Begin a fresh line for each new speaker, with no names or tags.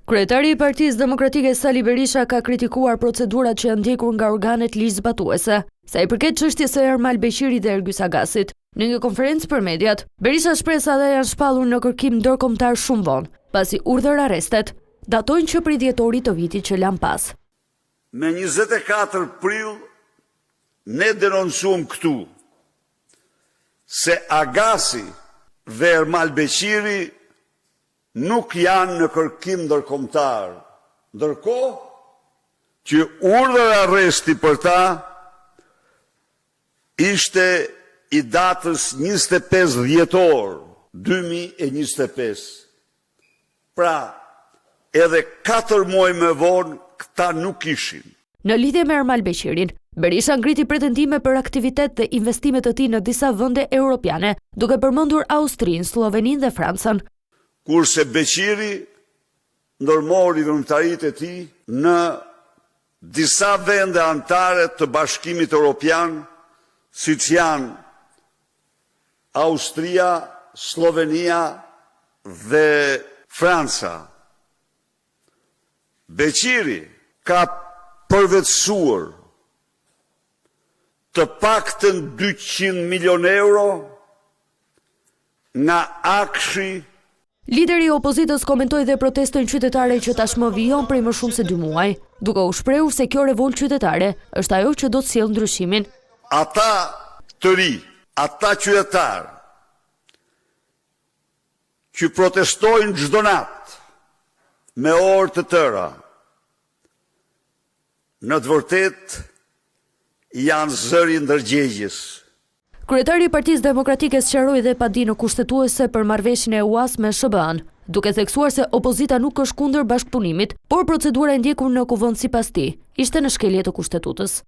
Kryetari i Partisë Demokratike Sali Berisha ka kritikuar procedurat që janë ndjekur nga organet ligjzbatuese, sa i përket çështjes së Ermal Beqirit dhe Ergys Agasit. Në një konferencë për mediat, Berisha shpreh se ata janë shpallur në kërkim ndërkombëtar shumë vonë, pasi urdhër arrestet datojnë që prej dhjetorit të vitit që lan pas.
Me 24 prill ne denoncuam këtu se Agasi dhe Ermal Beqiri nuk janë në kërkim ndërkombëtar, ndërkohë që urdhër arresti për ta ishte i datës 25 dhjetor 2025. Pra, edhe 4 muaj më vonë këta nuk ishin.
Në lidhje me Ermal Beqirin, Berisha ngriti pretendime për aktivitet dhe investimet të tij në disa vende europiane, duke përmendur Austrinë, Sloveninë dhe Francën.
Kurse Beqiri ndërmori vëmëtaritë e tij në disa vende anëtare të Bashkimit Evropian, siç janë Austria, Slovenia dhe Franca. Beqiri ka përvetësuar të paktën 200 milion euro nga akshi.
Lideri i opozitës komentoi dhe protestën qytetare që tashmë vijon prej më shumë se 2 muaj, duke u shprehur se kjo revoltë qytetare është ajo që do të sjellë ndryshimin.
Ata të ri, ata qytetarë që protestojnë çdo natë me orë të tëra, në të vërtetë janë zëri ndërgjegjes.
Kryetari i Partisë Demokratike sqaroi dhe padinën kushtetuese për marrëveshjen e UAS me SBA-n, duke theksuar se opozita nuk është kundër bashkëpunimit, por procedura e ndjekur në kuvend sipas tij ishte në shkelje të kushtetutës.